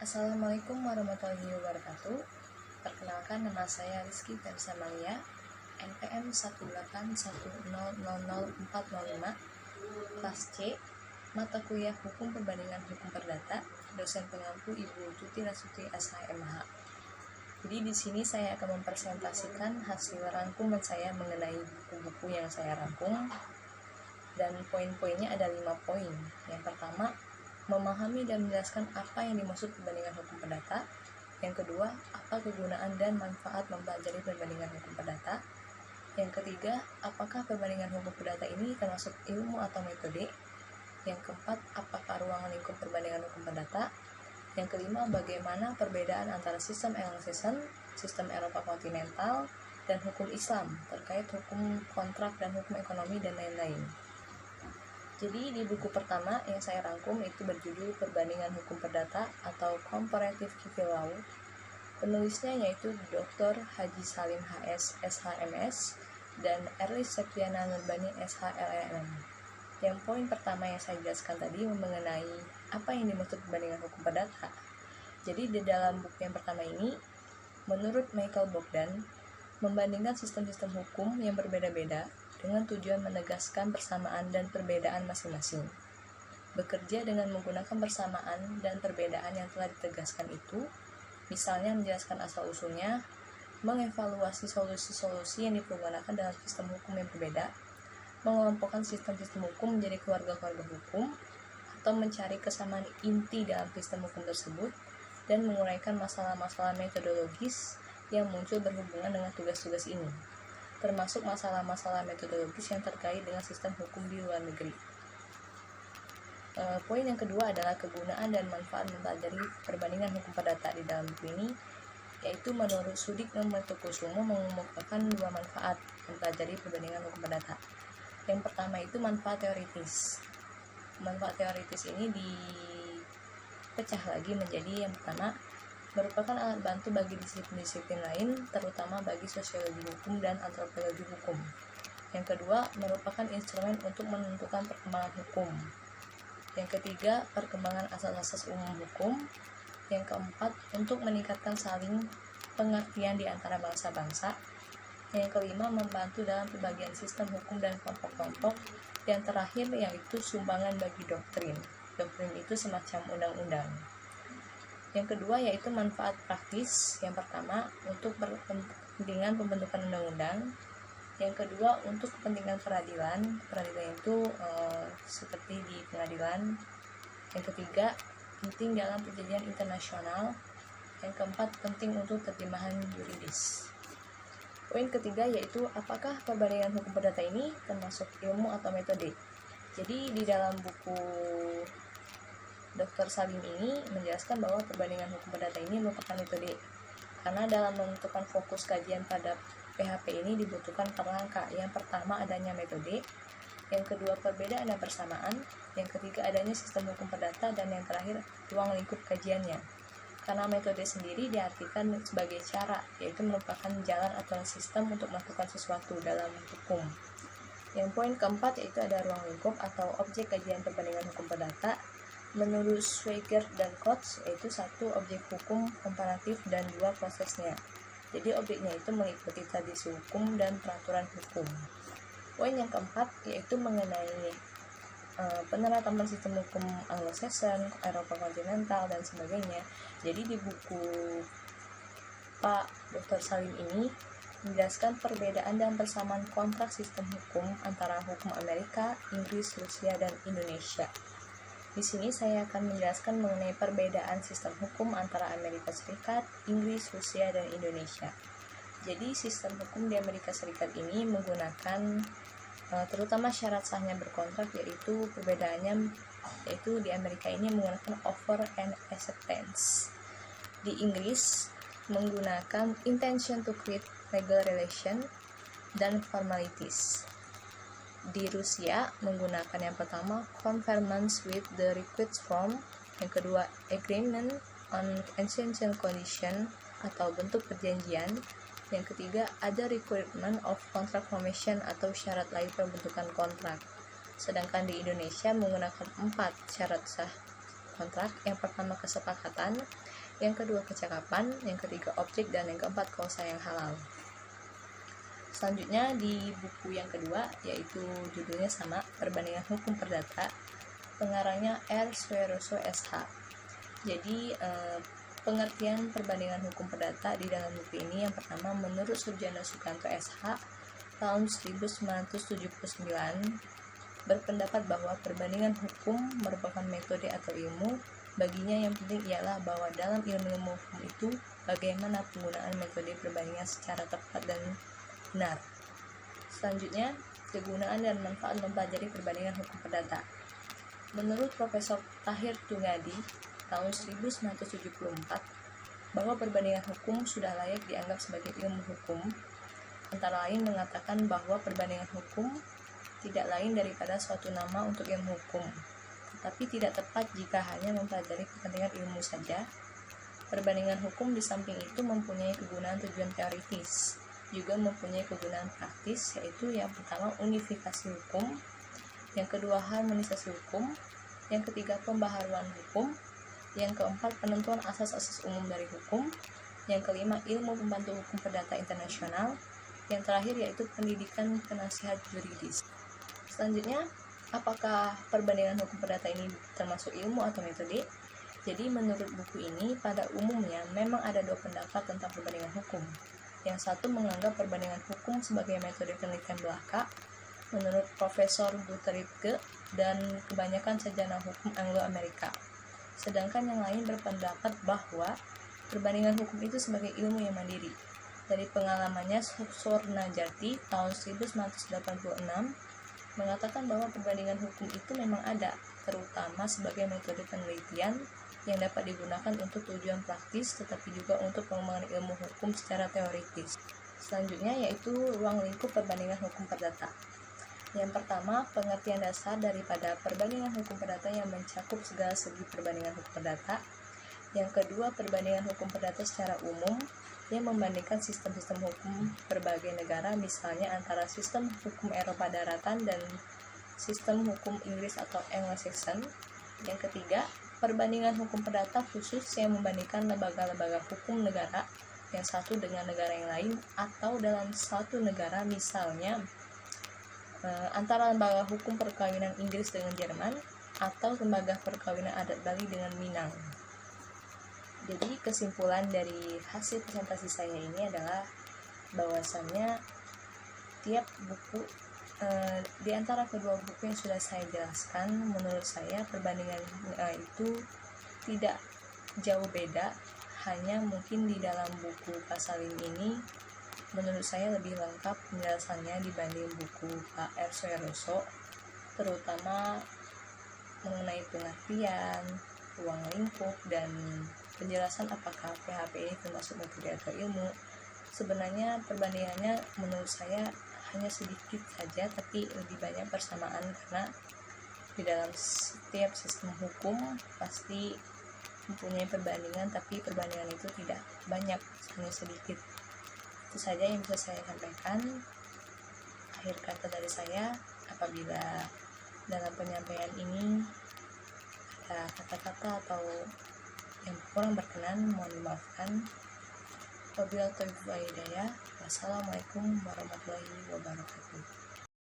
Assalamualaikum warahmatullahi wabarakatuh. Perkenalkan, nama saya Rizky Tersamalia, NPM 181000405, kelas C, mata kuliah Hukum Perbandingan Hukum Perdata, dosen pengampu Ibu Tuti Rasuti SHMH. Jadi di sini saya akan mempresentasikan hasil rangkuman saya mengenai buku-buku yang saya rangkum, dan poin-poinnya ada 5 poin. Yang pertama, memahami dan menjelaskan apa yang dimaksud perbandingan hukum perdata. Yang kedua, apa kegunaan dan manfaat mempelajari perbandingan hukum perdata. Yang ketiga, apakah perbandingan hukum perdata ini termasuk ilmu atau metode. Yang keempat, apakah ruang lingkup perbandingan hukum perdata. Yang kelima, bagaimana perbedaan antara sistem Anglo-Saxon, sistem Eropa kontinental, dan hukum Islam terkait hukum kontrak dan hukum ekonomi dan lain-lain. Jadi di buku pertama yang saya rangkum itu berjudul Perbandingan Hukum Perdata atau Comparative Civil Law. Penulisnya yaitu Dr. Haji Salim HS, SHMS, dan Erlis Septiana Nurbani, SHLLM. Yang poin pertama yang saya jelaskan tadi mengenai apa yang dimaksud perbandingan hukum perdata. Jadi di dalam buku yang pertama ini, menurut Michael Bogdan, membandingkan sistem-sistem hukum yang berbeda-beda dengan tujuan menegaskan persamaan dan perbedaan masing-masing. Bekerja dengan menggunakan persamaan dan perbedaan yang telah ditegaskan itu, misalnya menjelaskan asal-usulnya, mengevaluasi solusi-solusi yang dipergunakan dalam sistem hukum yang berbeda, mengelompokkan sistem-sistem hukum menjadi keluarga-keluarga hukum, atau mencari kesamaan inti dalam sistem hukum tersebut, dan menguraikan masalah-masalah metodologis yang muncul berhubungan dengan tugas-tugas ini, termasuk masalah-masalah metodologis yang terkait dengan sistem hukum di luar negeri. Poin yang kedua adalah kegunaan dan manfaat mempelajari perbandingan hukum perdata. Di dalam buku ini, yaitu menurut Sudikno Mertokusumo mengemukakan 2 manfaat mempelajari perbandingan hukum perdata. Yang pertama itu manfaat teoritis. Manfaat teoritis ini dipecah lagi menjadi yang pertama, merupakan alat bantu bagi disiplin-disiplin lain, terutama bagi sosiologi hukum dan antropologi hukum. Yang kedua, merupakan instrumen untuk menentukan perkembangan hukum. Yang ketiga, perkembangan asas-asas umum hukum. Yang keempat, untuk meningkatkan saling pengertian di antara bangsa-bangsa. Yang kelima, membantu dalam pembagian sistem hukum dan kelompok-kelompok. Yang terakhir, yaitu sumbangan bagi doktrin. Doktrin itu semacam undang-undang. Yang kedua yaitu manfaat praktis. Yang pertama untuk kepentingan pembentukan undang-undang. Yang kedua untuk kepentingan peradilan. Peradilan itu seperti di pengadilan. Yang ketiga penting dalam perjanjian internasional. Yang keempat penting untuk terjemahan yuridis. Poin ketiga yaitu apakah perbandingan hukum perdata ini termasuk ilmu atau metode. Jadi di dalam buku Dr. Salim ini menjelaskan bahwa perbandingan hukum perdata ini merupakan metode, karena dalam menentukan fokus kajian pada PHP ini dibutuhkan kerangka. Yang pertama adanya metode, yang kedua perbedaan dan persamaan, yang ketiga adanya sistem hukum perdata, dan yang terakhir ruang lingkup kajiannya. Karena metode sendiri diartikan sebagai cara, yaitu merupakan jalan atau sistem untuk melakukan sesuatu dalam hukum. Yang poin keempat yaitu ada ruang lingkup atau objek kajian perbandingan hukum perdata. Menurut Schweiger dan Coates, yaitu 1 objek hukum komparatif dan 2 prosesnya. Jadi objeknya itu mengikuti tradisi hukum dan peraturan hukum. Poin yang keempat yaitu mengenai penerapan sistem hukum Anglo-Saxon, Eropa kontinental, dan sebagainya. Jadi di buku Pak Dr. Salim ini menjelaskan perbedaan dan persamaan kontrak sistem hukum antara hukum Amerika, Inggris, Rusia, dan Indonesia. Di sini saya akan menjelaskan mengenai perbedaan sistem hukum antara Amerika Serikat, Inggris, Rusia, dan Indonesia. Jadi sistem hukum di Amerika Serikat ini menggunakan terutama syarat sahnya berkontrak, yaitu perbedaannya yaitu di Amerika ini menggunakan offer and acceptance. Di Inggris menggunakan intention to create legal relation dan formalities. Di Rusia menggunakan yang pertama conformance with the requisite form, yang kedua agreement on essential condition atau bentuk perjanjian, yang ketiga ada requirement of contract formation atau syarat lain pembentukan kontrak. Sedangkan di Indonesia menggunakan 4 syarat sah kontrak. Yang pertama kesepakatan, yang kedua kecakapan, yang ketiga objek, dan yang keempat kausa yang halal. Selanjutnya di buku yang kedua, yaitu judulnya sama, Perbandingan Hukum Perdata, pengarangnya R. Sueroso SH. Jadi pengertian perbandingan hukum perdata di dalam buku ini, yang pertama, menurut Surjana Sukanto SH tahun 1979 berpendapat bahwa perbandingan hukum merupakan metode atau ilmu. Baginya yang penting ialah bahwa dalam ilmu hukum itu bagaimana penggunaan metode perbandingan secara tepat dan benar. Selanjutnya, kegunaan dan manfaat mempelajari perbandingan hukum perdata. Menurut Profesor Tahir Tungadi tahun 1974, bahwa perbandingan hukum sudah layak dianggap sebagai ilmu hukum. Antara lain mengatakan bahwa perbandingan hukum tidak lain daripada suatu nama untuk ilmu hukum, tetapi tidak tepat jika hanya mempelajari kepentingan ilmu saja. Perbandingan hukum di samping itu mempunyai kegunaan tujuan teoritis, juga mempunyai kegunaan praktis, yaitu yang pertama unifikasi hukum, yang kedua harmonisasi hukum, yang ketiga pembaharuan hukum, yang keempat penentuan asas-asas umum dari hukum, yang kelima ilmu pembantu hukum perdata internasional, yang terakhir yaitu pendidikan penasihat juridis. Selanjutnya, apakah perbandingan hukum perdata ini termasuk ilmu atau metode? Jadi menurut buku ini, pada umumnya memang ada dua pendapat tentang perbandingan hukum. Yang satu menganggap perbandingan hukum sebagai metode penelitian belaka menurut Profesor Guteripke dan kebanyakan sarjana hukum Anglo-Amerika. Sedangkan yang lain berpendapat bahwa perbandingan hukum itu sebagai ilmu yang mandiri. Dari pengalamannya, Sornajati tahun 1986 mengatakan bahwa perbandingan hukum itu memang ada, terutama sebagai metode penelitian yang dapat digunakan untuk tujuan praktis, tetapi juga untuk pengembangan ilmu hukum secara teoritis. Selanjutnya yaitu ruang lingkup perbandingan hukum perdata. Yang pertama, pengertian dasar daripada perbandingan hukum perdata yang mencakup segala segi perbandingan hukum perdata. Yang kedua, perbandingan hukum perdata secara umum yang membandingkan sistem-sistem hukum berbagai negara, misalnya antara sistem hukum Eropa daratan dan sistem hukum Inggris atau Anglo-Saxon. Yang ketiga, perbandingan hukum perdata khusus yang membandingkan lembaga-lembaga hukum negara yang satu dengan negara yang lain, atau dalam satu negara, misalnya antara lembaga hukum perkawinan Inggris dengan Jerman, atau lembaga perkawinan adat Bali dengan Minang. Jadi kesimpulan dari hasil presentasi saya ini adalah bahwasannya tiap buku di antara kedua buku yang sudah saya jelaskan, menurut saya perbandingan itu tidak jauh beda, hanya mungkin di dalam buku Pak Salim ini menurut saya lebih lengkap penjelasannya dibanding buku Pak R. Sueroso, terutama mengenai pengertian, ruang lingkup, dan penjelasan apakah PHP ini termasuk metode atau ilmu. Sebenarnya perbandingannya menurut saya hanya sedikit saja, tapi lebih banyak persamaan, karena di dalam setiap sistem hukum pasti mempunyai perbandingan, tapi perbandingan itu tidak banyak, hanya sedikit. Itu saja yang bisa saya sampaikan. Akhir kata dari saya, apabila dalam penyampaian ini ada kata-kata atau yang kurang berkenan, mohon dimaafkan. Wabillahi taufiq wal hidayah. Wassalamualaikum warahmatullahi wabarakatuh.